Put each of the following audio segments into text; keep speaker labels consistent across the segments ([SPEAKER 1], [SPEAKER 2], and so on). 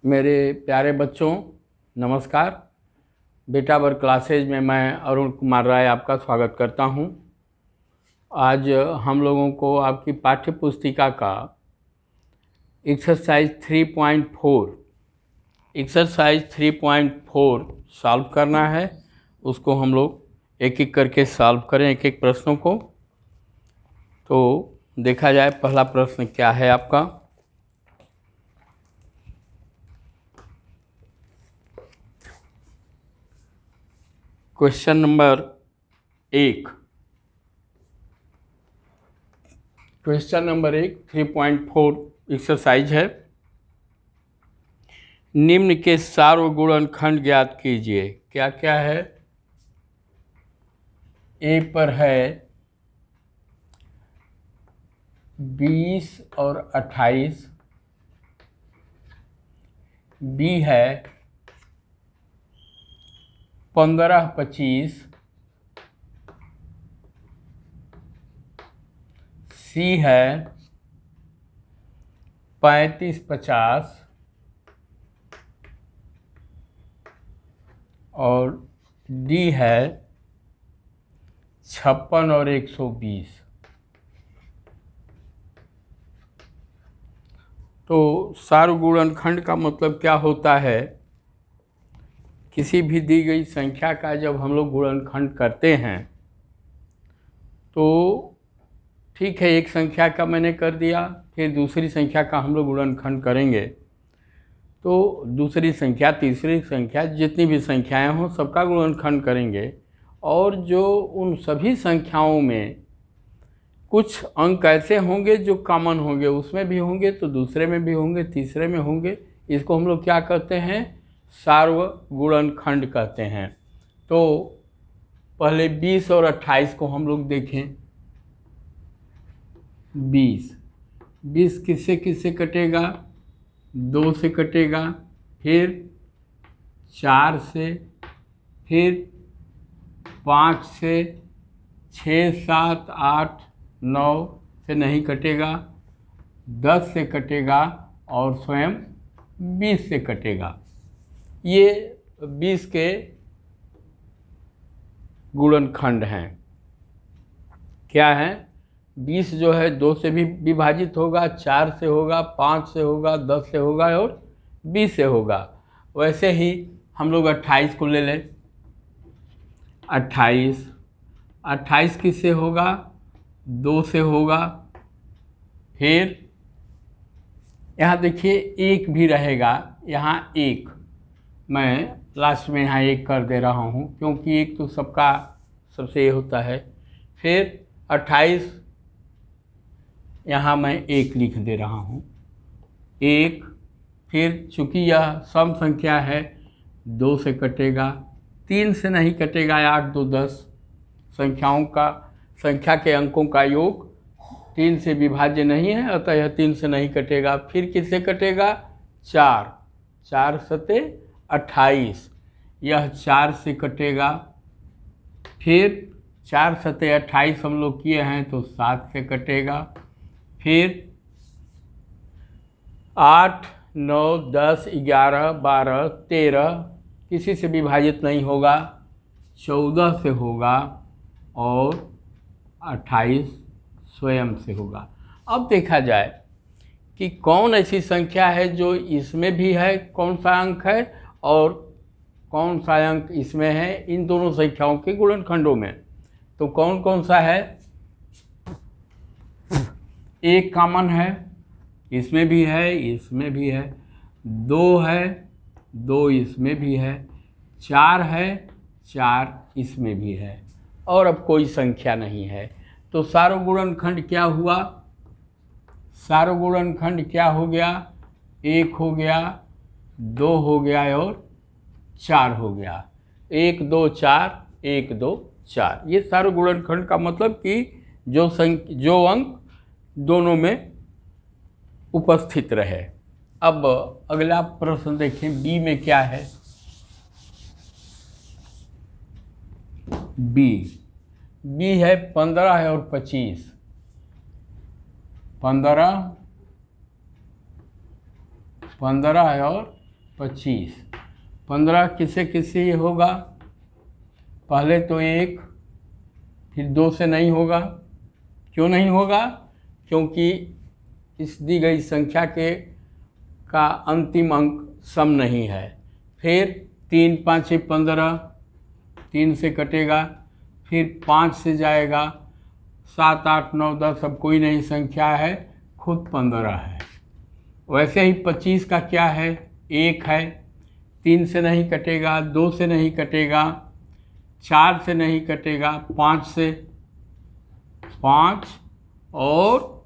[SPEAKER 1] मेरे प्यारे बच्चों, नमस्कार। बेटा वर्क क्लासेज में मैं अरुण कुमार राय आपका स्वागत करता हूं। आज हम लोगों को आपकी पाठ्य पुस्तिका का एक्सरसाइज 3.4 सॉल्व करना है। उसको हम लोग एक एक करके सॉल्व करें, एक एक प्रश्नों को। तो देखा जाए पहला प्रश्न क्या है आपका। क्वेश्चन नंबर 1 3.4 एक्सरसाइज है। निम्न के सार्वगुणनखंड ज्ञात कीजिए। क्या क्या है? ए पर है 20 और 28, बी है 15, 25, सी है 35, 50 और डी है 56 और 120। तो सार्वगुणनखंड का मतलब क्या होता है? किसी भी दी गई संख्या का जब हम लोग गुणनखंड करते हैं तो ठीक है, एक संख्या का मैंने कर दिया, फिर दूसरी संख्या का हम लोग गुणनखंड करेंगे तो दूसरी संख्या, तीसरी संख्या, जितनी भी संख्याएं हों सबका गुणनखंड करेंगे। और जो उन सभी संख्याओं में कुछ अंक ऐसे होंगे जो कॉमन होंगे, उसमें भी होंगे तो दूसरे में भी होंगे, तीसरे में होंगे, इसको हम लोग क्या कहते हैं? सार्वगुणनखंड कहते हैं। तो पहले 20 और 28 को हम लोग देखें। 20 किससे किससे कटेगा? 2 से कटेगा, फिर 4 से, फिर 5 से, 6, 7, 8, 9 से नहीं कटेगा, 10 से कटेगा और स्वयं 20 से कटेगा। ये 20 के गुणनखंड हैं। क्या है? 20 जो है 2 से भी विभाजित होगा, 4 से होगा, 5 से होगा, 10 से होगा और 20 से होगा। वैसे ही हम लोग 28 को ले लें। 28 किससे होगा? 2 से होगा। फिर यहाँ देखिए एक भी रहेगा, यहाँ एक, मैं लास्ट में यहाँ एक कर दे रहा हूँ क्योंकि एक तो सबका सबसे ये होता है। फिर 28 यहाँ मैं एक लिख दे रहा हूँ, एक। फिर चूँकि यह सम संख्या है 2 से कटेगा, 3 से नहीं कटेगा, 8, 2, 10। संख्या के अंकों का योग 3 से विभाज्य नहीं है, अतः यह 3 से नहीं कटेगा। फिर किससे कटेगा? 4 सते 28, यह 4 से कटेगा। फिर 4 सते 28 हम लोग किए हैं तो 7 से कटेगा। फिर 8, 9, 10, 11, 12, 13 किसी से विभाजित नहीं होगा, 14 से होगा और 28 स्वयं से होगा। अब देखा जाए कि कौन ऐसी संख्या है जो इसमें भी है, कौन सा अंक है और कौन सा अंक इसमें है, इन दोनों संख्याओं के गुणनखंडों में। तो कौन कौन सा है? एक कॉमन है, इसमें भी है, इसमें भी है। 2 है, 2 इसमें भी है। 4 है, 4 इसमें भी है। और अब कोई संख्या नहीं है। तो सार्वगुणनखंड क्या हुआ? सार्वगुणनखंड क्या हो गया? 1 हो गया, 2 हो गया और 4 हो गया। 1, 2, 4, 1, 2, 4। ये सार्वगुणनखंड का मतलब कि जो अंक दोनों में उपस्थित रहे। अब अगला प्रश्न देखें, बी में क्या है? बी है 15 है और 25। 15, 15 और 25। 15 किससे किससे होगा? पहले तो 1, फिर 2 से नहीं होगा। क्यों नहीं होगा? क्योंकि इस दी गई संख्या का अंतिम अंक सम नहीं है। फिर 3 5 15, 3 से कटेगा, फिर 5 से जाएगा, 7 8 9 10, अब कोई नहीं संख्या है, खुद 15 है। वैसे ही 25 का क्या है? 1 है, 3 से नहीं कटेगा, 2 से नहीं कटेगा, 4 से नहीं कटेगा, 5 से, 5, और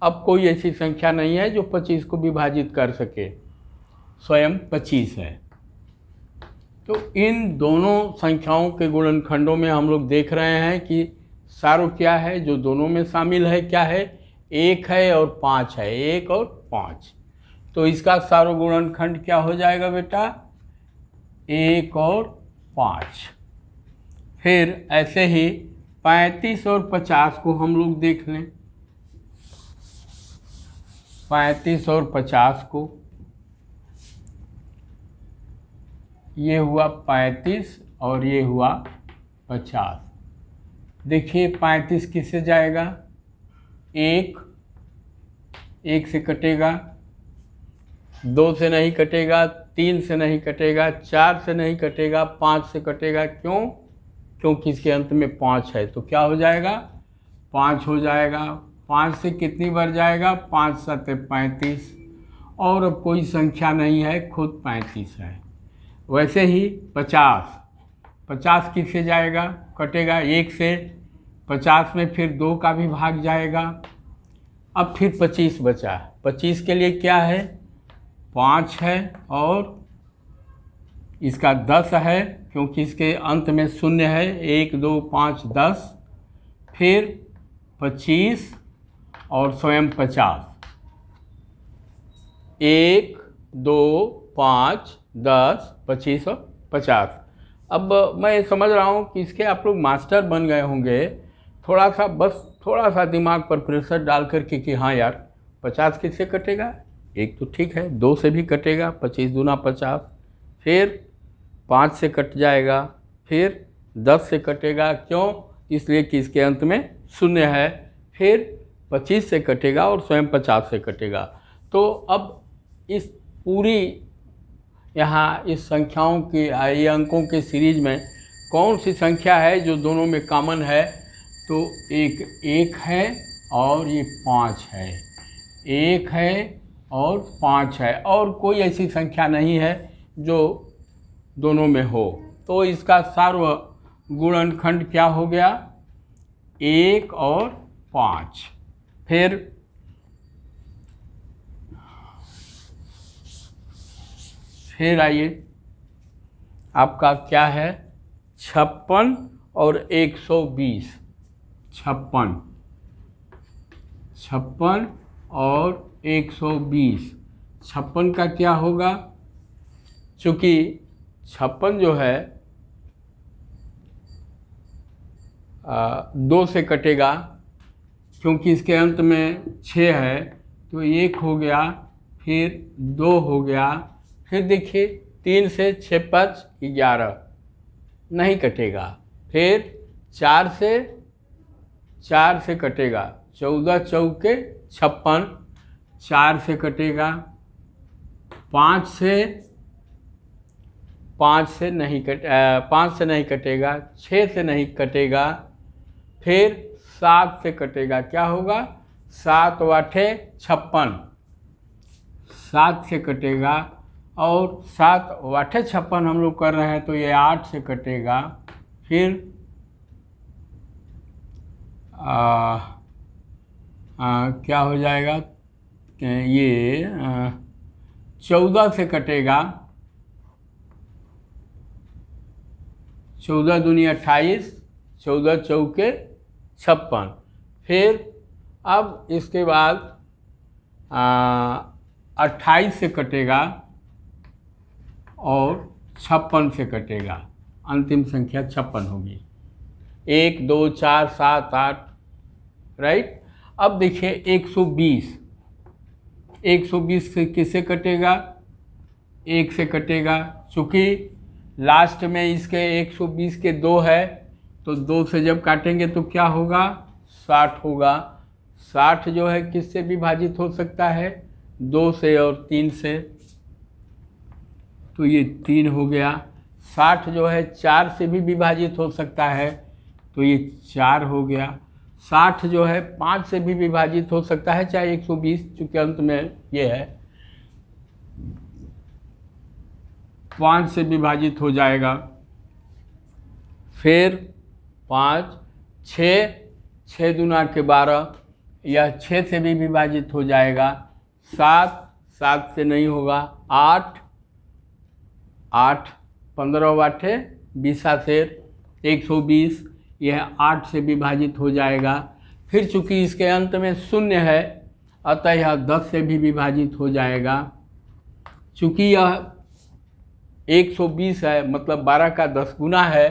[SPEAKER 1] अब कोई ऐसी संख्या नहीं है जो 25 को विभाजित कर सके, स्वयं 25 है। तो इन दोनों संख्याओं के गुणनखंडों में हम लोग देख रहे हैं कि सारो क्या है जो दोनों में शामिल है, क्या है? 1 है और 5 है, 1 और 5। तो इसका सारो गुणनखंड क्या हो जाएगा बेटा? 1 और 5। फिर ऐसे ही 35 और 50 को हम लोग देख लें। 35 और 50 को, ये हुआ 35 और ये हुआ 50। देखिए 35 किससे जाएगा? 1 से कटेगा, 2 से नहीं कटेगा, 3 से नहीं कटेगा, 4 से नहीं कटेगा, 5 से कटेगा। क्यों? क्योंकि इसके अंत में 5 है। तो क्या हो जाएगा? 5 हो जाएगा। 5 से कितनी बार जाएगा? 5 7 35, और अब कोई संख्या नहीं है, खुद 35 है। वैसे ही 50 किससे जाएगा? कटेगा 1 से, 50 में फिर 2 का भी भाग जाएगा। अब फिर 25 बचा। 25 के लिए क्या है? 5 है और इसका 10 है, क्योंकि इसके अंत में 0 है। 1 2 5 10, फिर 25 और स्वयं 50। 1 2 5 10 25 और 50। अब मैं समझ रहा हूँ कि इसके आप लोग मास्टर बन गए होंगे। थोड़ा सा दिमाग पर प्रेशर डाल करके कि हाँ यार 50 किससे कटेगा? 1 तो ठीक है, 2 से भी कटेगा, 25 दूना 50, फिर 5 से कट जाएगा, फिर 10 से कटेगा। क्यों? इसलिए कि इसके अंत में 0 है। फिर 25 से कटेगा और स्वयं 50 से कटेगा। तो अब इस पूरी यहाँ इस संख्याओं की ये अंकों के सीरीज में कौन सी संख्या है जो दोनों में कॉमन है? तो एक 1 है और ये 5 है। 1 है और 5 है, और कोई ऐसी संख्या नहीं है जो दोनों में हो। तो इसका सार्व गुणनखंड क्या हो गया? 1 और 5। फिर आइए, आपका क्या है? 56 और 120। 56 और 120। 56 का क्या होगा? चूँकि 56 जो है 2 से कटेगा, क्योंकि इसके अंत में 6 है, तो 1 हो गया, फिर 2 हो गया, फिर देखिए 3 से 6 5 11 नहीं कटेगा, फिर 4 से कटेगा, 14 चौके 56, 4 से कटेगा, 5 से नहीं कटेगा, 6 से नहीं कटेगा, फिर 7 से कटेगा। क्या होगा? 7 8 56, 7 से कटेगा, और 7 8 56 हम लोग कर रहे हैं, तो ये 8 से कटेगा। फिर क्या हो जाएगा? ये 14 से कटेगा, 14 दूनी 28, 14 चौके 56। फिर अब इसके बाद 28 से कटेगा और 56 से कटेगा। अंतिम संख्या 56 होगी। 1 2 4 7 8, राइट। अब देखिए 120, 120 से किससे कटेगा, 1 से कटेगा। चूँकि लास्ट में इसके 120 के 2 है, तो 2 से जब काटेंगे तो क्या होगा, 60 होगा। 60 जो है किससे विभाजित हो सकता है, 2 से और 3 से, तो ये 3 हो गया। 60 जो है 4 से भी विभाजित हो सकता है, तो ये 4 हो गया। 60 जो है 5 से भी विभाजित हो सकता है, चाहे 120, चूँकि अंत में ये है 5 से विभाजित हो जाएगा। फिर 5, 6, 6 दूना के 12, यह 6 से भी विभाजित हो जाएगा। 7, 7 से नहीं होगा। 8, 8, 15 वाटे 20 शेर 120, यह 8 से विभाजित हो जाएगा। फिर चूँकि इसके अंत में 0 है, अतः यह 10 से भी विभाजित हो जाएगा। चूँकि यह 120 है, मतलब 12 का 10 गुना है,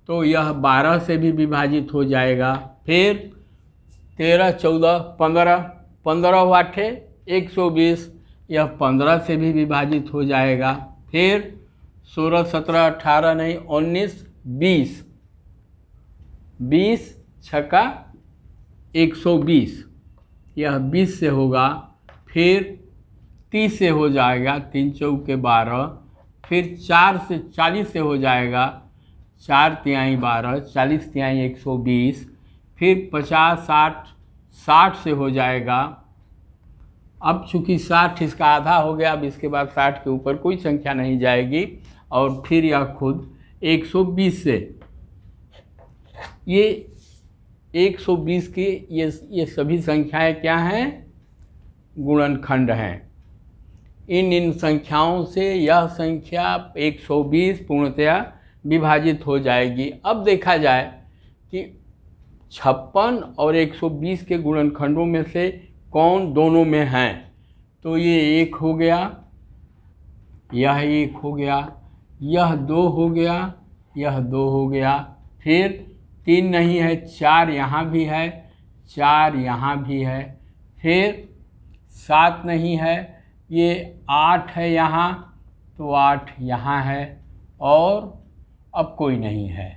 [SPEAKER 1] तो यह 12 से भी विभाजित हो जाएगा। फिर 13, 14, 15, 15 वाटे 120, यह 15 से भी विभाजित हो जाएगा। फिर 16, 17, 18 नहीं 19, 20, 20 छक्का 120, यह 20 से होगा। फिर 30 से हो जाएगा, 3 चौके 12। फिर 4 से 40 से हो जाएगा, 4 तिहाई 12, 40 तिहाई 120। फिर 50, 60, 60 से हो जाएगा। अब चूँकि 60 इसका आधा हो गया, अब इसके बाद 60 के ऊपर कोई संख्या नहीं जाएगी। और फिर यह खुद 120 से, ये 120 की ये सभी संख्याएं क्या हैं, गुणनखंड हैं। इन संख्याओं से यह संख्या 120 पूर्णतया विभाजित हो जाएगी। अब देखा जाए कि 56 और 120 के गुणनखंडों में से कौन दोनों में हैं, तो ये 1 हो गया, यह 1 हो गया, यह 2 हो गया, यह 2 हो गया। फिर 3 नहीं है, 4 यहाँ भी है, 4 यहाँ भी है। फिर 7 नहीं है, ये 8 है यहाँ, तो 8 यहाँ है। और अब कोई नहीं है,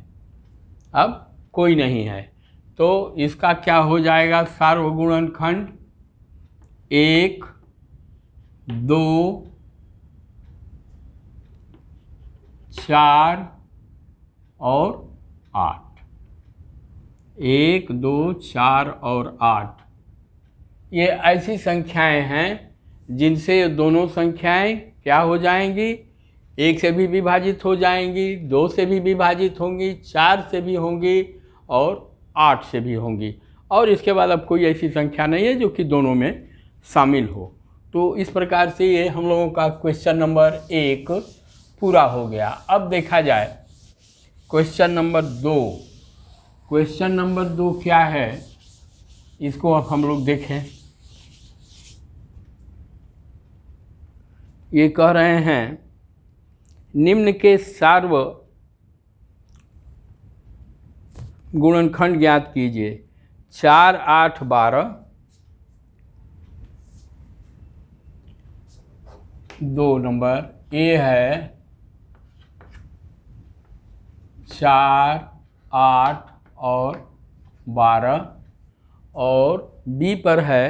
[SPEAKER 1] अब कोई नहीं है, तो इसका क्या हो जाएगा, सार्वगुणनखंड 1, 2, 4 और 8। 1, 2, 4 और 8 ये ऐसी संख्याएं हैं जिनसे ये दोनों संख्याएं क्या हो जाएंगी, 1 से भी विभाजित हो जाएंगी, 2 से भी विभाजित होंगी, 4 से भी होंगी और 8 से भी होंगी। और इसके बाद अब कोई ऐसी संख्या नहीं है जो कि दोनों में शामिल हो। तो इस प्रकार से ये हम लोगों का क्वेश्चन नंबर 1 पूरा हो गया। अब देखा जाए क्वेश्चन नंबर 2। क्वेश्चन नंबर 2 क्या है, इसको अब हम लोग देखें। ये कह रहे हैं निम्न के सार्व गुणनखंड ज्ञात कीजिए। 4, 8, 12, 2 नंबर ए है 4, 8 और 12, और बी पर है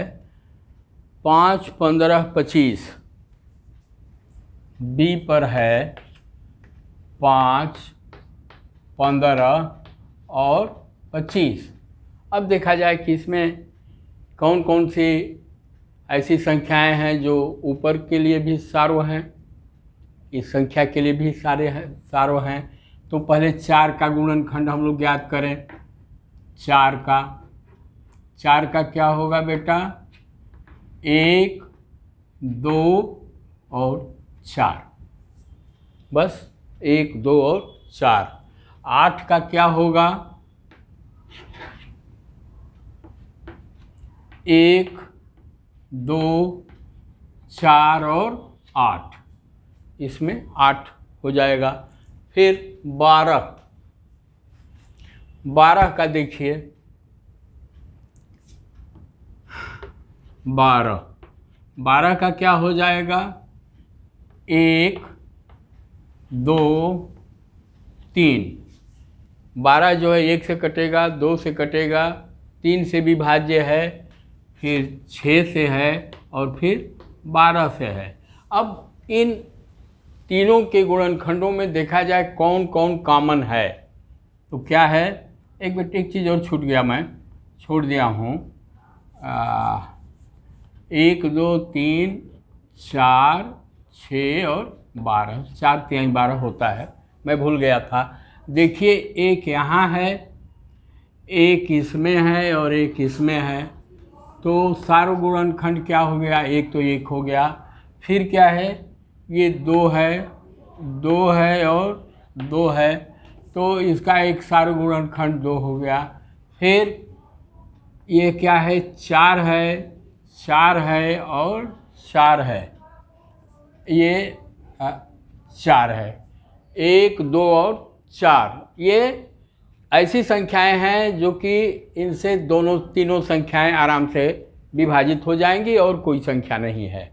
[SPEAKER 1] 5, 15, 25। बी पर है 5, 15 और 25। अब देखा जाए कि इसमें कौन कौन सी ऐसी संख्याएं हैं जो ऊपर के लिए भी सार्व हैं, इस संख्या के लिए भी सार्व हैं। तो पहले 4 का गुणनखंड हम लोग ज्ञात करें। 4 का क्या होगा बेटा, 1, 2 और 4, बस 1, 2 और 4। 8 का क्या होगा, 1, 2, 4 और 8, इसमें 8 हो जाएगा। फिर 12 का देखिए, 12। 12 का क्या हो जाएगा? 1 2 3। 12 जो है 1 से कटेगा, 2 से कटेगा, 3 से विभाज्य है, फिर 6 से है और फिर 12 से है। अब इन तीनों के गुणनखंडों में देखा जाए कौन कौन कॉमन है, तो क्या है? एक चीज़ और छूट गया, मैं छोड़ दिया हूँ। 1 2 3 4 6 और 12, 4 3 12 होता है, मैं भूल गया था। देखिए, एक यहाँ है, एक इसमें है और एक इसमें है, तो सार्वगुणनखंड क्या हो गया? एक तो एक हो गया, फिर क्या है? ये 2 है, 2 है और 2 है, तो इसका एक सार्वगुणनखंड 2 हो गया। फिर ये क्या है? 4 है, 4 है और 4 है, ये 4 है, 1 2 और 4। ये ऐसी संख्याएं हैं जो कि इनसे तीनों संख्याएं आराम से विभाजित हो जाएंगी और कोई संख्या नहीं है।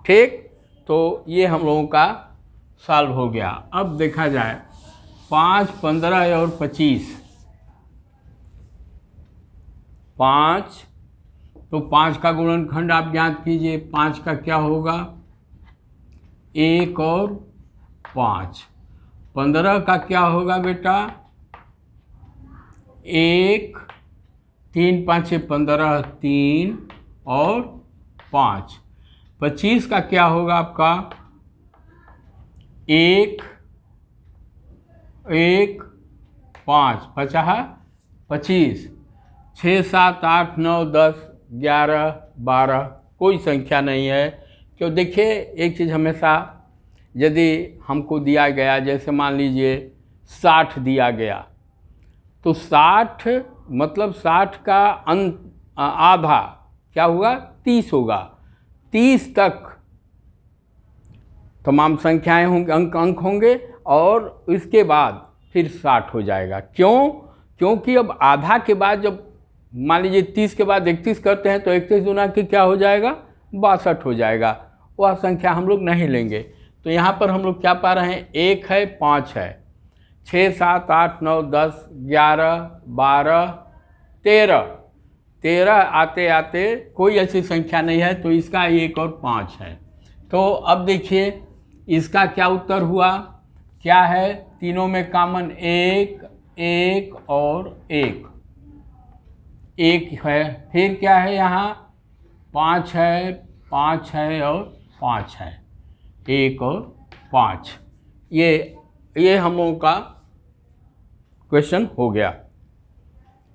[SPEAKER 1] ठीक, तो ये हम लोगों का सॉल्व हो गया। अब देखा जाए 5 15 और 25। 5, तो 5 का गुणनखंड आप ज्ञात कीजिए। 5 का क्या होगा? 1 और 5। 15 का क्या होगा बेटा? 1 3 5 15, 3 और 5। 25 का क्या होगा आपका? 1 1 5 50 25। 6 7 8 9 10 11 12, कोई संख्या नहीं है। क्यों? देखिए, एक चीज़ हमेशा, यदि हमको दिया गया, जैसे मान लीजिए 60 दिया गया, तो 60 मतलब 60 का आधा क्या होगा? 30 होगा। 30 तक तमाम संख्याएं होंगे, अंक होंगे, और इसके बाद फिर 60 हो जाएगा। क्यों? क्योंकि अब आधा के बाद, जब मान लीजिए 30 के बाद 31 करते हैं, तो 31 गुना की क्या हो जाएगा? 62 हो जाएगा। वह संख्या हम लोग नहीं लेंगे। तो यहाँ पर हम लोग क्या पा रहे हैं? 1 है, 5 है, 6 7 8 9 10 11 12 13। 13 आते आते कोई ऐसी संख्या नहीं है, तो इसका 1 और 5 है। तो अब देखिए, इसका क्या उत्तर हुआ? क्या है? तीनों में कॉमन 1 1 और 1 है। फिर क्या है? यहाँ 5 है, 5 है और 5 है, 1 और 5। ये हम लोगों का क्वेश्चन हो गया।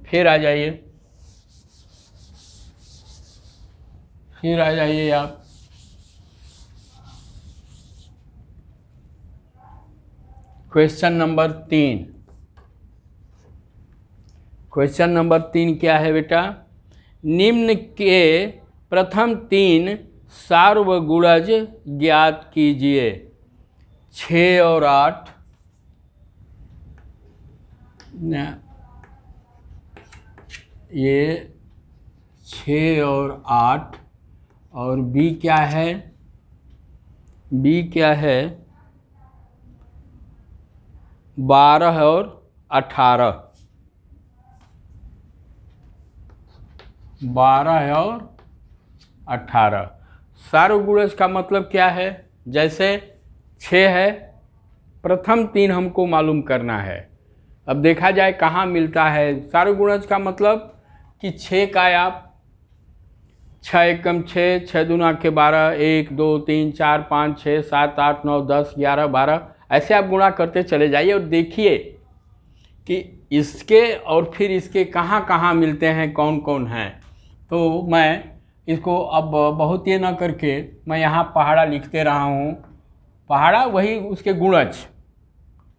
[SPEAKER 1] फिर आ जाइए, आप। Question number 3। क्वेश्चन नंबर 3 क्या है बेटा? निम्न के प्रथम 3 सार्वगुणज ज्ञात कीजिए। 6 और 8, ये 6 और 8, और बी क्या है? बी क्या है? 12 और 18। 12 और 18 सार्वगुणज का मतलब क्या है? जैसे 6 है, प्रथम 3 हमको मालूम करना है। अब देखा जाए कहाँ मिलता है सार्वगुणज का मतलब कि 6 का आप 6 एकम 6, 6 दूना के 12, 1 2 3 4 5 6 7 8 9 10 11 12, ऐसे आप गुणा करते चले जाइए और देखिए कि इसके और फिर इसके कहाँ कहाँ मिलते हैं, कौन कौन हैं। तो मैं इसको अब बहुत ये ना करके मैं यहाँ पहाड़ा लिखते रहा हूँ। पहाड़ा वही उसके गुणज,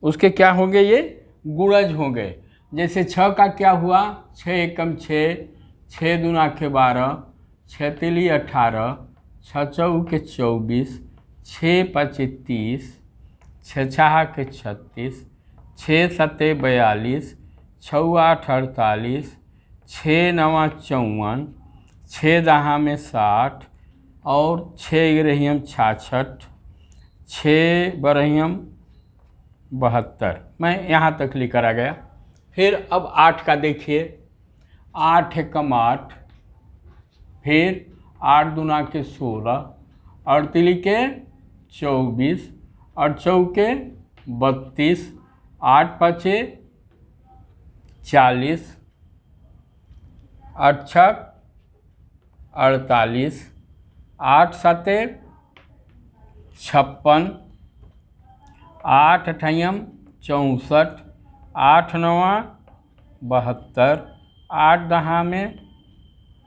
[SPEAKER 1] उसके क्या होंगे? ये गुणज होंगे। जैसे 6 का क्या हुआ? 6 एकम 6, 6 दूना के 12, 6 तिली 18, 6 चौके 24, 6 पाँचे 30, 6 छः के 36, 6 सत्ते 42, 6 8 48, 6 9 54, 6 दहा में 60 और 6 ग्रहियम 66, 6 बरहियम 72। मैं यहाँ तक लेकर आ गया। फिर अब 8 का देखिए, 8 एकम 8, फिर 8 दूना के 16, 8 तिली के 24, 8 चौके 32, 8 पाँचे 40, 8 छक 48, 8 साते 56, 8 अठैयम 64, 8 नवा 72, 8 दहा में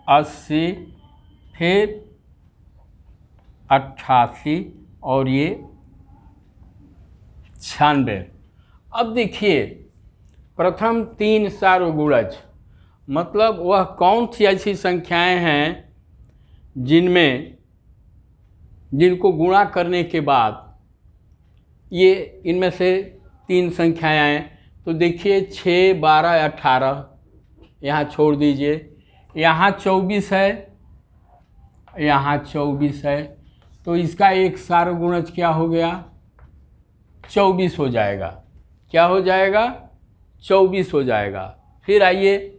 [SPEAKER 1] 80, फिर 88 और ये 96। अब देखिए प्रथम 3 सार्वगुणज मतलब वह कौन सी ऐसी संख्याएं हैं जिनको गुणा करने के बाद ये इनमें से 3 संख्याएं आएँ। तो देखिए 6, 12, 18 यहाँ छोड़ दीजिए, यहाँ 24 है, यहाँ 24 है, तो इसका एक सार्वगुणज क्या हो गया? 24 हो जाएगा। क्या हो जाएगा? 24 हो जाएगा। फिर आइए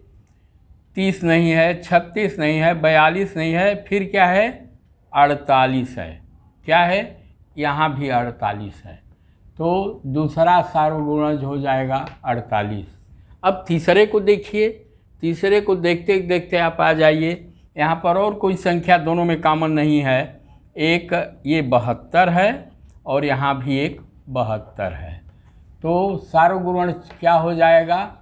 [SPEAKER 1] 30 नहीं है, 36 नहीं है, 42 नहीं है, फिर क्या है? 48 है। क्या है? यहाँ भी 48 है। तो दूसरा सार्वगुणज हो जाएगा 48। अब तीसरे को देखिए, तीसरे को देखते देखते आप आ जाइए, यहाँ पर और कोई संख्या दोनों में कॉमन नहीं है। एक ये 72 है और यहाँ भी एक 72 है। तो सार्वगुणज क्या हो जाएगा?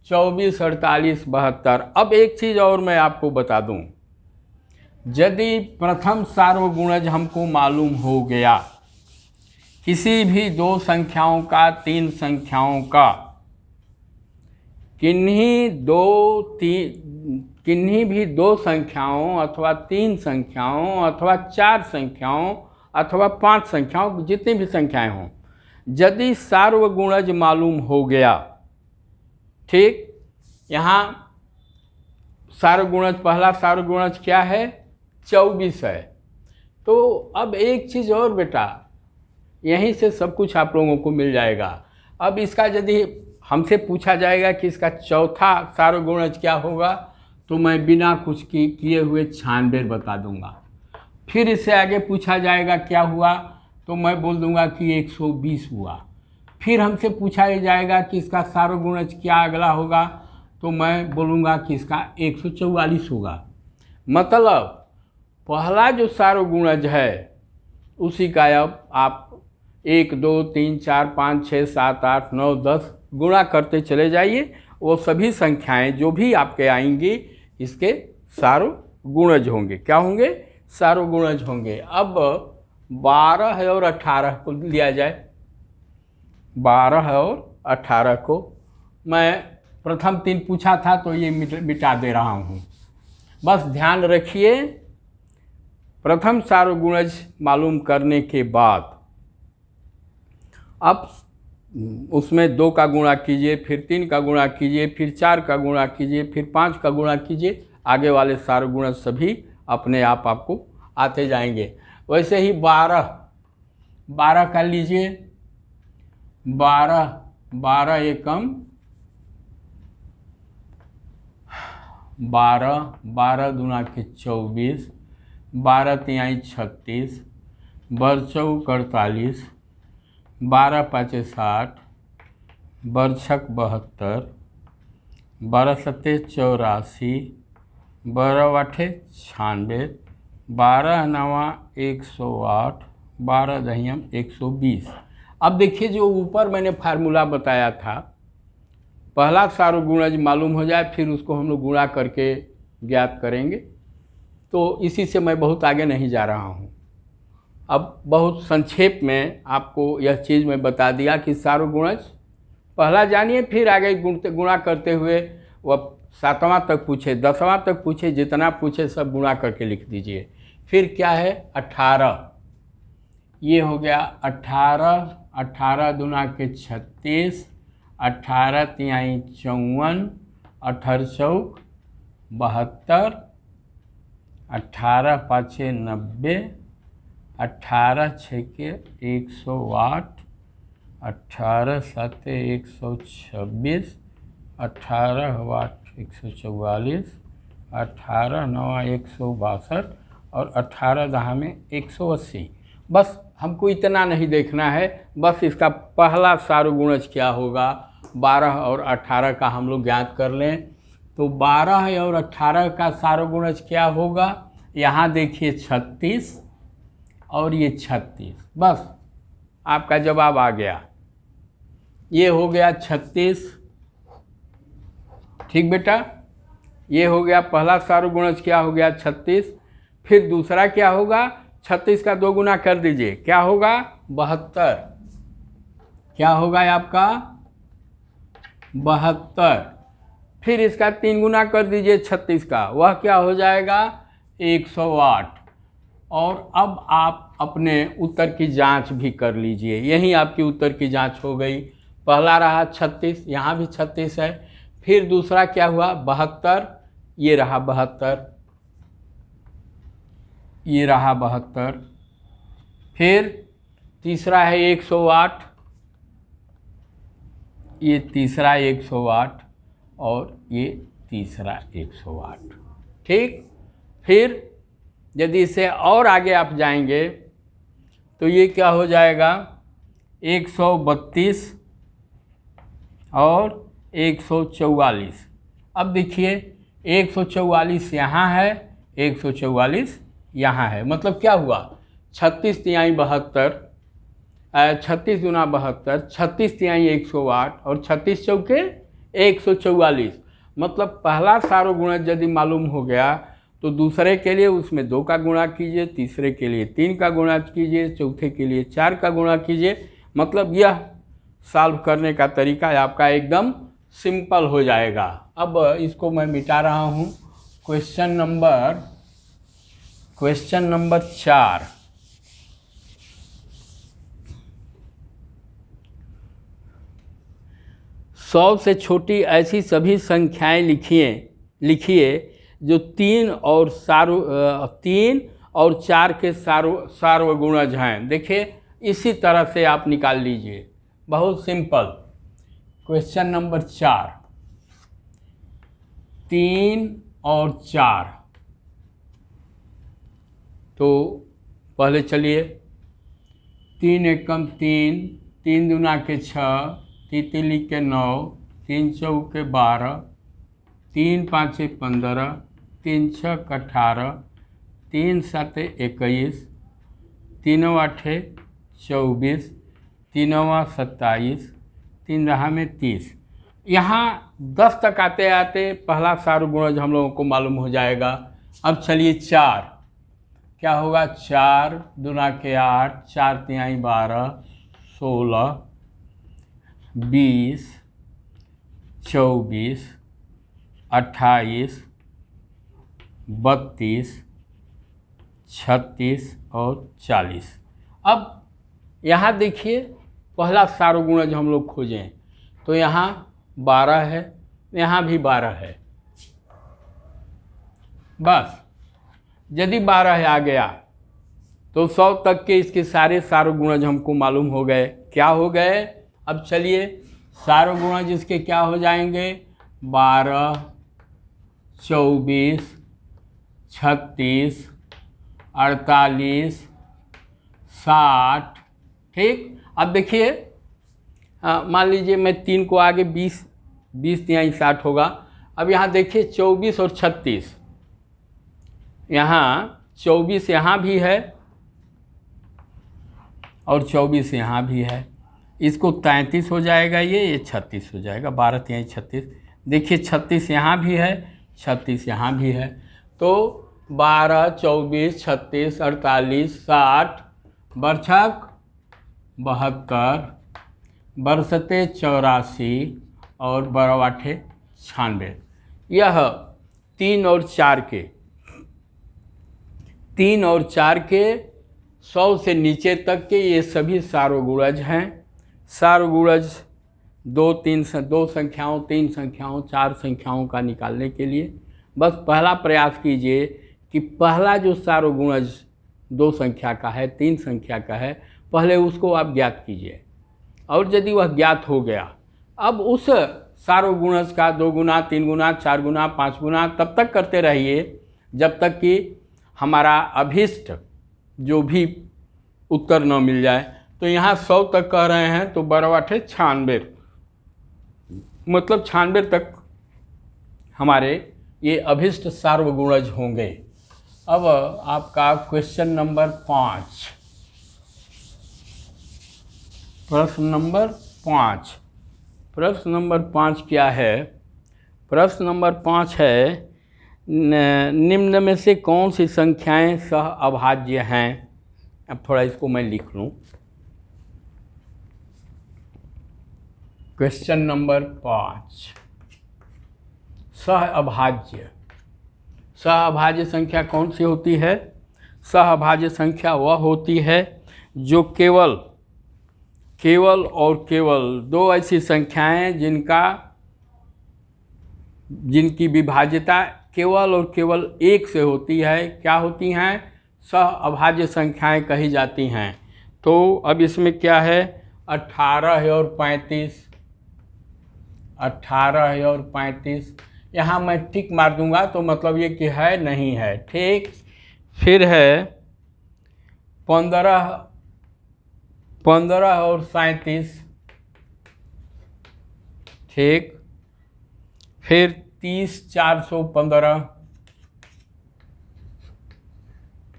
[SPEAKER 1] 24, 48, 72। अब एक चीज़ और मैं आपको बता दूं, यदि प्रथम सार्वगुणज हमको मालूम हो गया, किसी भी 2 संख्याओं का, 3 संख्याओं का, किन्हीं भी 2 संख्याओं अथवा 3 संख्याओं अथवा 4 संख्याओं अथवा 5 संख्याओं, जितनी भी संख्याएं हों, यदि सार्वगुणज मालूम हो गया, ठीक, यहाँ सार्वगुणज, पहला सार्वगुणज क्या है? 24 है। तो अब एक चीज़ और बेटा, यहीं से सब कुछ आप लोगों को मिल जाएगा। अब इसका यदि हमसे पूछा जाएगा कि इसका चौथा सार्वगुणज क्या होगा, तो मैं बिना कुछ किए हुए 96 बता दूंगा। फिर इससे आगे पूछा जाएगा क्या हुआ, तो मैं बोल दूंगा कि 120 हुआ। फिर हमसे पूछा जाएगा कि इसका सार्वगुणज क्या अगला होगा, तो मैं बोलूँगा कि इसका 144 होगा। मतलब पहला जो सार्वगुणज है उसी का अब आप 1, 2, 3, 4, 5, 6, 7, 8, 9, 10 गुणा करते चले जाइए। वो सभी संख्याएं जो भी आपके आएंगी इसके सार्वगुणज होंगे। क्या होंगे? सार्वगुणज होंगे। अब 12 और 18 को लिया जाए। 12 और 18 को मैं प्रथम 3 पूछा था तो ये मिटा दे रहा हूँ। बस ध्यान रखिए, प्रथम सार्वगुणज मालूम करने के बाद अब उसमें 2 का गुणा कीजिए, फिर 3 का गुणा कीजिए, फिर 4 का गुणा कीजिए, फिर 5 का गुणा कीजिए। आगे वाले सार्वगुणज सभी अपने आप आपको आते जाएंगे। वैसे ही 12 का लीजिए, 12 एकम 12 दूना के 24, 12 तिहाई 36, 12 चौक 48, 12 पाँचे 60, 12 छक 72, 12 सत्ते 84, 12 आठे 96, 12 नवा 108, 12 दहियम 120। अब देखिए जो ऊपर मैंने फार्मूला बताया था, पहला सार्वगुणज मालूम हो जाए फिर उसको हम लोग गुणा करके ज्ञात करेंगे। तो इसी से मैं बहुत आगे नहीं जा रहा हूँ। अब बहुत संक्षेप में आपको यह चीज़ मैं बता दिया कि सार्वगुणज पहला जानिए, फिर आगे गुणा करते हुए वह 7वां तक पूछे, 10वां तक पूछे, जितना पूछे सब गुणा करके लिख दीजिए। फिर क्या है? 18। ये हो गया 18, 18 दूना के 36, 18 तिहाई 54, 18 चौक 72, 18 पाँचे 90, 18 छके 108, 18 साते 126, 18 8 144, 18 9 162 और 18 10 में 180। बस हमको इतना नहीं देखना है, बस इसका पहला सार्वगुणज क्या होगा 12 और 18 का हम लोग ज्ञात कर लें। तो 12 और 18 का सार्वगुणज क्या होगा, यहाँ देखिए 36 और ये 36, बस आपका जवाब आ गया। ये हो गया 36, ठीक बेटा, ये हो गया पहला सार्वगुणज क्या हो गया 36। फिर दूसरा क्या होगा, 36 का 2 गुना कर दीजिए, क्या होगा 72, क्या होगा आपका 72। फिर इसका 3 गुना कर दीजिए 36 का, वह क्या हो जाएगा 108। और अब आप अपने उत्तर की जांच भी कर लीजिए, यही आपकी उत्तर की जांच हो गई। पहला रहा 36, यहाँ भी 36 है। फिर दूसरा क्या हुआ 72, ये रहा 72, ये रहा 72। फिर तीसरा है 108, ये तीसरा 108 और ये तीसरा 108, ठीक। फिर यदि इससे और आगे आप जाएंगे तो ये क्या हो जाएगा 132 और 144। अब देखिए 144 यहाँ है, 144 यहाँ है, मतलब क्या हुआ 36 तिहाई 72, 36 गुना 72, 36 तिहाई 108 और 36 चौके 144। मतलब पहला सार्वगुणज यदि मालूम हो गया तो दूसरे के लिए उसमें 2 का गुणा कीजिए, तीसरे के लिए 3 का गुणा कीजिए, चौथे के लिए 4 का गुणा कीजिए। मतलब यह सॉल्व करने का तरीका आपका एकदम सिंपल हो जाएगा। अब इसको मैं मिटा रहा हूँ। Question number 4। सौ से छोटी ऐसी सभी संख्याएं लिखिए जो 3 और 4 के सार्वगुणज हैं। देखिए इसी तरह से आप निकाल लीजिए, बहुत सिंपल। क्वेश्चन नंबर 4, 3 और 4। तो पहले चलिए 3 एकम 3, 3 दूना के 6, 3 तिली के 9, 3 चौके 12, 3 पाँचे 15, 3 छक 18, 3 साते 21, 3 आठे 24, 3 27, 3 रहा में 30। यहाँ 10 तक आते आते पहला सार्वगुणज हम लोगों को मालूम हो जाएगा। अब चलिए 4, क्या होगा 4 दूना के 8, 4 तिहाई 12, 16, 20, 24, 28, 32, 36 और 40। अब यहाँ देखिए पहला सार्वगुणज हम लोग खोजें तो यहाँ 12 है, यहाँ भी 12 है। बस यदि 12 आ गया तो 100 तक के इसके सारे सार्वगुणज हमको मालूम हो गए। क्या हो गए, अब चलिए सार्वगुणज इसके क्या हो जाएंगे 12, 24, 36, 48, 60, ठीक। अब देखिए मान लीजिए मैं 3 को आगे 20 तिहाई 60 होगा। अब यहाँ देखिए 24 और 36, यहाँ 24 यहाँ भी है और 24 यहाँ भी है। इसको 33 हो जाएगा, ये 36 हो जाएगा, 12 तिहाई 36। देखिए 36 यहाँ भी है, 36 यहाँ भी है। तो 12, 24, 36, 48, 60, बरछक 72, बरसते 84 और 12 96। यह 3 और 4 के 100 से नीचे तक के ये सभी सार्वगुणज हैं। सार्वगुणज 2 संख्याओं, 3 संख्याओं, 4 संख्याओं का निकालने के लिए बस पहला प्रयास कीजिए कि पहला जो सार्वगुणज 2 संख्या का है, 3 संख्या का है, पहले उसको आप ज्ञात कीजिए, और यदि वह ज्ञात हो गया, अब उस सार्वगुणज का 2 गुना, 3 गुना, 4 गुना, 5 गुना तब तक करते रहिए जब तक कि हमारा अभीष्ट जो भी उत्तर न मिल जाए। तो यहाँ 100 तक कह रहे हैं, तो 12 96, मतलब 96 तक हमारे ये अभीष्ट सार्वगुणज होंगे। अब आपका क्वेश्चन नंबर 5, प्रश्न नंबर 5। प्रश्न नंबर 5 क्या है? प्रश्न नंबर 5 है, निम्न में से कौन सी संख्याएं सह अभाज्य हैं? अब थोड़ा इसको मैं लिख लूँ। क्वेश्चन नंबर 5, सह अभाज्य। सह अभाज्य संख्या कौन सी होती है? सह अभाज्य संख्या वह होती है जो केवल और केवल 2 ऐसी संख्याएं जिनकी विभाज्यता केवल और केवल 1 से होती है, क्या होती हैं? सह अभाज्य संख्याएं कही जाती हैं। तो अब इसमें क्या है? 18 और 35, 18 और 35, यहाँ मैं टिक मार दूंगा तो मतलब ये कि है नहीं है, ठीक। फिर है 15 और 37, ठीक। फिर 30 415,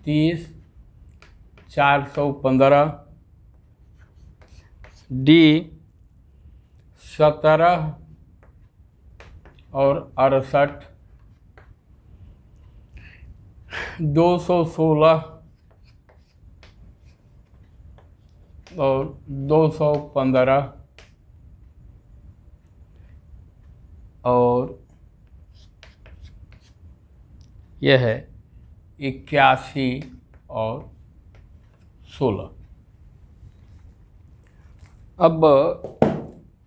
[SPEAKER 1] 30 415, डी 17 और 68, 216 और 215, और यह है 81 और 16। अब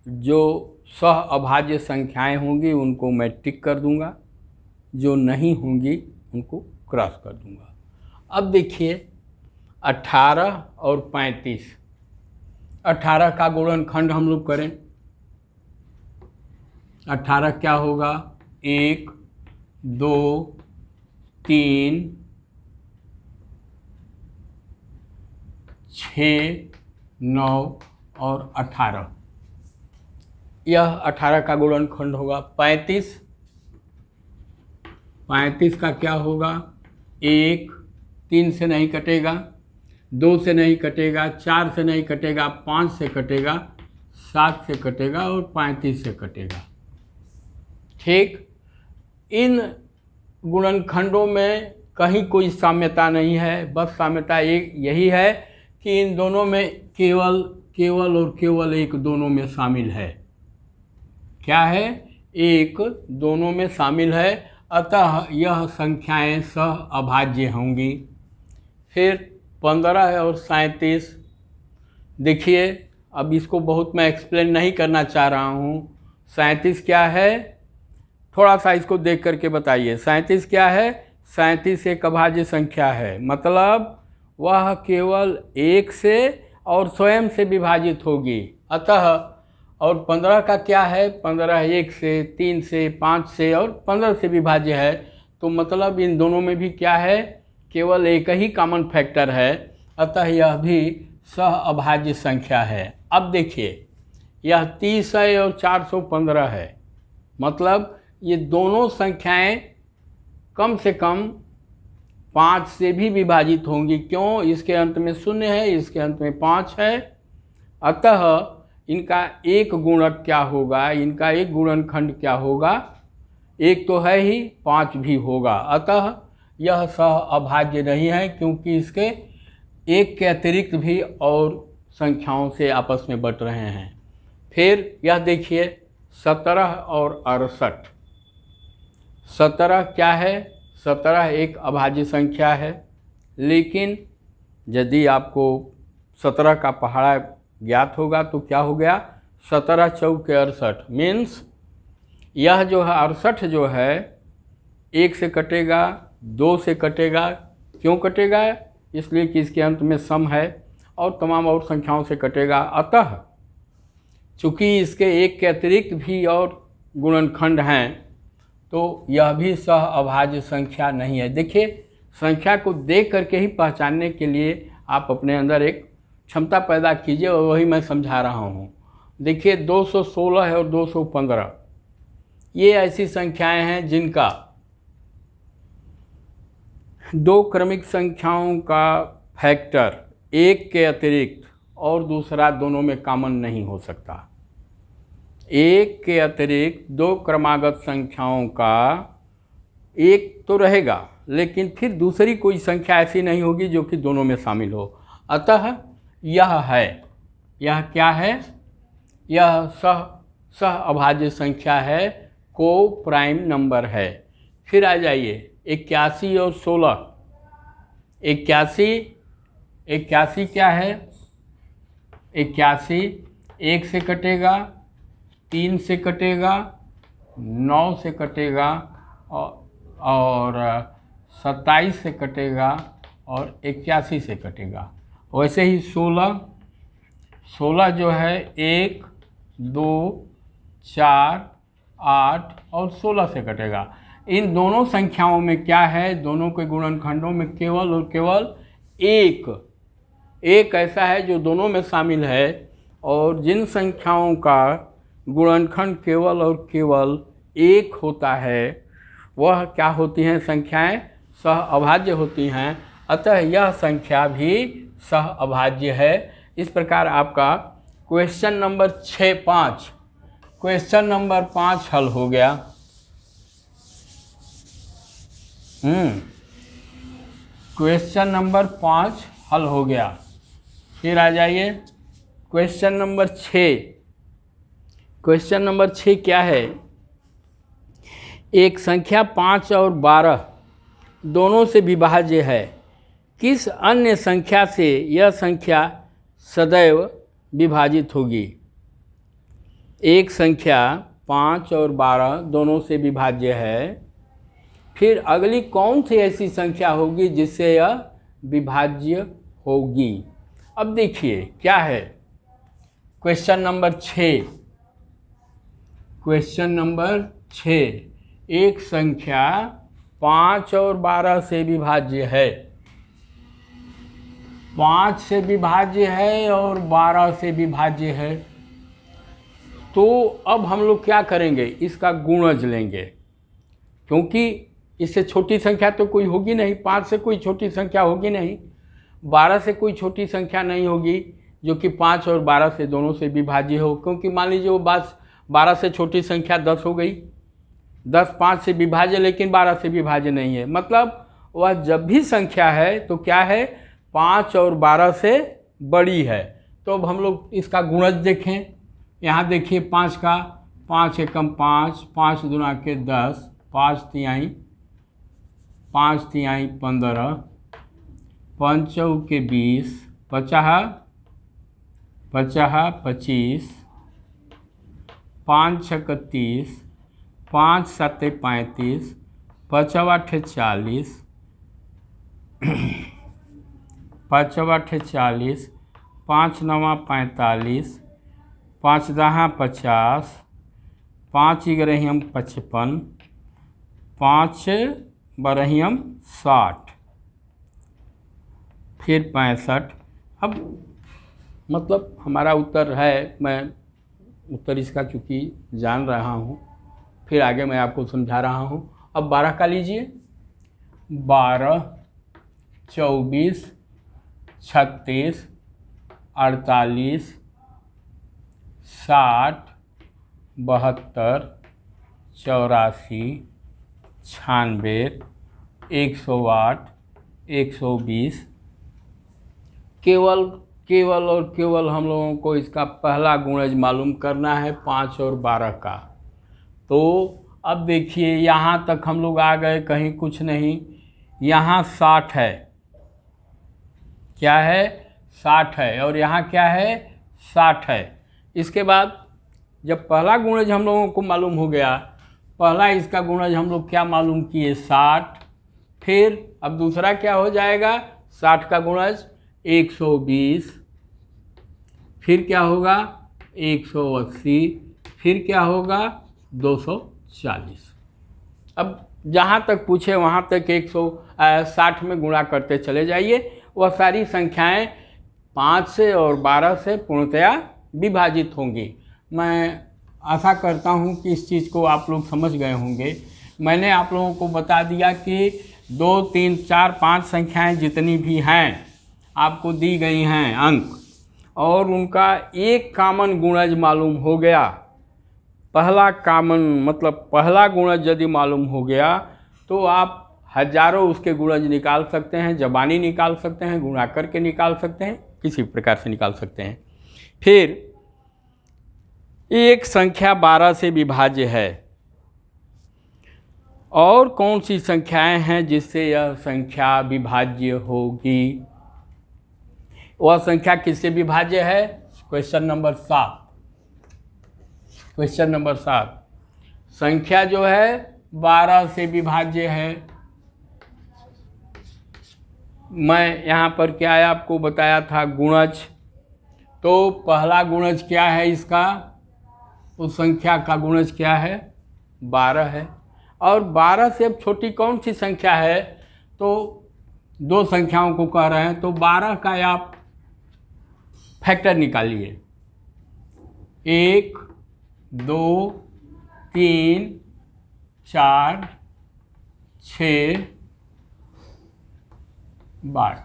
[SPEAKER 1] जो सह अभाज्य संख्याएं होंगी उनको मैं टिक कर दूंगा, जो नहीं होंगी उनको क्रॉस कर दूंगा। अब देखिए 18 और 35, 18 का गुणनखंड हम लोग करें। 18 क्या होगा? 1 2 3 6 9 और 18, यह 18 का गुणनखंड होगा। 35 का क्या होगा? 1 3 से नहीं कटेगा, 2 से नहीं कटेगा, 4 से नहीं कटेगा, 5 से कटेगा, 7 से कटेगा और 35 से कटेगा, ठीक। इन गुणनखंडों में कहीं कोई साम्यता नहीं है, बस साम्यता एक यही है कि इन दोनों में केवल और केवल एक दोनों में शामिल है। क्या है? एक दोनों में शामिल है, अतः यह संख्याएं सह अभाज्य होंगी। फिर 15 और 37, देखिए अब इसको बहुत मैं एक्सप्लेन नहीं करना चाह रहा हूँ। 37 क्या है? थोड़ा सा इसको देख करके बताइए। 37 क्या है? 37 एक अभाज्य संख्या है, मतलब वह केवल 1 से और स्वयं से विभाजित होगी, अतः। और 15 का क्या है? 15 1 से, 3 से, 5 से और 15 से विभाज्य है, तो मतलब इन दोनों में भी क्या है? केवल एक ही कॉमन फैक्टर है, अतः यह भी सह अभाज्य संख्या है। अब देखिए यह 30 है और 415 है, मतलब ये दोनों संख्याएं कम से कम 5 से भी विभाजित होंगी। क्यों? इसके अंत में 0 है, इसके अंत में 5 है, अतः इनका एक गुणक क्या होगा? इनका एक गुणनखंड क्या होगा? एक तो है ही, 5 भी होगा, अतः यह सह अभाज्य नहीं है, क्योंकि इसके एक के अतिरिक्त भी और संख्याओं से आपस में बट रहे हैं। फिर यह देखिए 17 और 68, 17 क्या है? 17 एक अभाज्य संख्या है, लेकिन यदि आपको 17 का पहाड़ा ज्ञात होगा तो क्या हो गया? 17 चौके 68, मीन्स यह जो है 68 जो है 1 से कटेगा, 2 से कटेगा। क्यों कटेगा? इसलिए कि इसके अंत में सम है और तमाम और संख्याओं से कटेगा। अतः चूँकि इसके एक के अतिरिक्त भी और गुणनखंड हैं तो यह भी सह अभाज्य संख्या नहीं है। देखिए, संख्या को देख करके ही पहचानने के लिए आप अपने अंदर एक क्षमता पैदा कीजिए और वही मैं समझा रहा हूँ। देखिए 216 है और 215, ये ऐसी संख्याएं हैं जिनका दो क्रमिक संख्याओं का फैक्टर एक के अतिरिक्त और दूसरा दोनों में कॉमन नहीं हो सकता। एक के अतिरिक्त दो क्रमागत संख्याओं का एक तो रहेगा, लेकिन फिर दूसरी कोई संख्या ऐसी नहीं होगी जो कि दोनों में शामिल हो। अतः यह है, यह क्या है? यह सह अभाज्य संख्या है, को प्राइम नंबर है। फिर आ जाइए 81 और 16। 81 क्या है? 81 1 से कटेगा, 3 से कटेगा, 9 से कटेगा और 27 से कटेगा और 81 से कटेगा। वैसे ही 16 जो है 1, 2, 4, 8 और 16 से कटेगा। इन दोनों संख्याओं में क्या है? दोनों के गुणनखंडों में केवल और केवल एक ऐसा है जो दोनों में शामिल है। और जिन संख्याओं का गुणनखंड केवल और केवल एक होता है वह क्या होती हैं? संख्याएं सह अभाज्य होती हैं। अतः यह संख्या भी सह अभाज्य है। इस प्रकार आपका क्वेश्चन नंबर 5 क्वेश्चन नंबर 5 हल हो गया। क्वेश्चन नंबर 5 हल हो गया। फिर आ जाइए क्वेश्चन नंबर 6। क्वेश्चन नंबर 6 क्या है? एक संख्या 5 और 12 दोनों से विभाज्य है। किस अन्य संख्या से यह संख्या सदैव विभाजित होगी? एक संख्या 5 और 12 दोनों से विभाज्य है, फिर अगली कौन सी ऐसी संख्या होगी जिससे यह विभाज्य होगी? अब देखिए क्या है क्वेश्चन नंबर 6। क्वेश्चन नंबर 6, एक संख्या 5 और 12 से विभाज्य है। 5 से विभाज्य है और 12 से विभाज्य है। तो अब हम लोग क्या करेंगे? इसका गुणज लेंगे, क्योंकि इससे छोटी संख्या तो कोई होगी नहीं। 5 से कोई छोटी संख्या होगी नहीं, 12 से कोई छोटी संख्या नहीं होगी जो कि 5 और 12 से दोनों से विभाज्य हो। क्योंकि मान लीजिए वो 12 से छोटी संख्या 10 हो गई। 10 5 से विभाज्य लेकिन 12 से विभाज्य नहीं है। मतलब वह जब भी संख्या है तो क्या है? 5 और 12 से बड़ी है। तो अब हम लोग इसका गुणज देखें। यहाँ देखिए 5 का 5 एकम 5, 5 दूना के 10, 5 तिहाई 15, 5 चौके 20, 50 25, 5 छक्के 30, 5 सत्ते 35, 5 आठे 40, 5 आठे 40, 5 नवा 45, 5 दहा 50, 5 ग्यारहियम 55, 5 बारहियम 60, फिर 65। अब मतलब हमारा उत्तर है, मैं उत्तर इसका चूँकि जान रहा हूँ, फिर आगे मैं आपको समझा रहा हूँ। अब 12 का लीजिए। 12, 24, 36, 48, 60, 72, 84, 96, 108, 120। केवल और केवल हम लोगों को इसका पहला गुणज मालूम करना है 5 और 12 का। तो अब देखिए यहाँ तक हम लोग आ गए, कहीं कुछ नहीं। यहाँ 60 है, क्या है? 60 है। और यहाँ क्या है? 60 है। इसके बाद जब पहला गुणज हम लोगों को मालूम हो गया, पहला इसका गुणज हम लोग क्या मालूम किए? 60। फिर अब दूसरा क्या हो जाएगा, 60 का गुणज 120, फिर क्या होगा 180, फिर क्या होगा 240। अब जहाँ तक पूछे वहाँ तक 160 में गुणा करते चले जाइए। वह सारी संख्याएं 5 से और 12 से पूर्णतया विभाजित होंगी। मैं आशा करता हूँ कि इस चीज़ को आप लोग समझ गए होंगे। मैंने आप लोगों को बता दिया कि 2, 3, 4, 5 संख्याएं जितनी भी हैं आपको दी गई हैं अंक, और उनका एक कॉमन गुणज मालूम हो गया। पहला कॉमन मतलब पहला गुणज यदि मालूम हो गया तो आप हजारों उसके गुणज निकाल सकते हैं, ज़बानी निकाल सकते हैं, गुणा करके निकाल सकते हैं, किसी प्रकार से निकाल सकते हैं। फिर एक संख्या 12 से विभाज्य है। और कौन सी संख्याएं हैं जिससे यह संख्या विभाज्य होगी? वह संख्या किससे विभाज्य है? Question number 7। क्वेश्चन नंबर 7, संख्या जो है 12 से विभाज्य है। मैं यहाँ पर क्या है आपको बताया था, गुणज। तो पहला गुणज क्या है इसका, उस संख्या का गुणज क्या है, 12 है। और 12 से अब छोटी कौन सी संख्या है? तो दो संख्याओं को कह रहे हैं, तो 12 का आप फैक्टर निकालिए। 1, 2, 3, 4, 6, 12।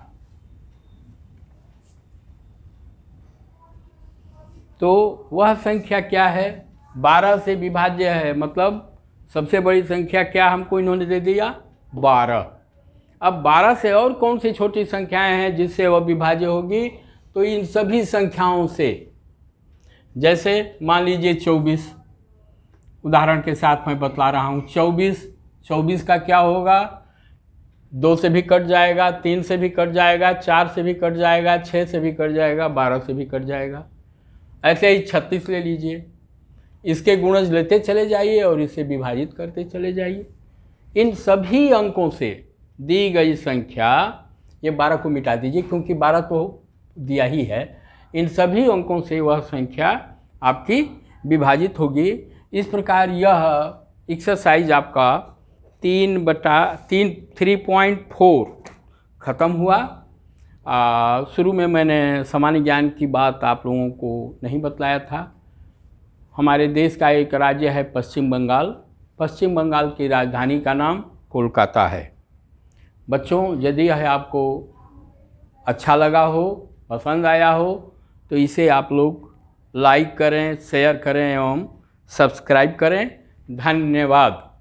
[SPEAKER 1] तो वह संख्या क्या है, 12 से विभाज्य है। मतलब सबसे बड़ी संख्या क्या हमको इन्होंने दे दिया, 12। अब 12 से और कौन सी छोटी संख्याएं हैं जिससे वह विभाज्य होगी? तो इन सभी संख्याओं से, जैसे मान लीजिए 24, उदाहरण के साथ मैं बतला रहा हूँ। 24 का क्या होगा, 2 से भी कट जाएगा, 3 से भी कट जाएगा, 4 से भी कट जाएगा, 6 से भी कट जाएगा, 12 से भी कट जाएगा। ऐसे ही 36 ले लीजिए, इसके गुणज लेते चले जाइए और इसे विभाजित करते चले जाइए। इन सभी अंकों से दी गई संख्या, ये 12 को मिटा दीजिए क्योंकि 12 तो दिया ही है। इन सभी अंकों से वह संख्या आपकी विभाजित होगी। इस प्रकार यह एक्सरसाइज आपका 3/3.4 ख़त्म हुआ। शुरू में मैंने सामान्य ज्ञान की बात आप लोगों को नहीं बतलाया था। हमारे देश का एक राज्य है पश्चिम बंगाल। पश्चिम बंगाल की राजधानी का नाम कोलकाता है। बच्चों, यदि यह आपको अच्छा लगा हो, पसंद आया हो, तो इसे आप लोग लाइक करें, शेयर करें एवं सब्सक्राइब करें। धन्यवाद।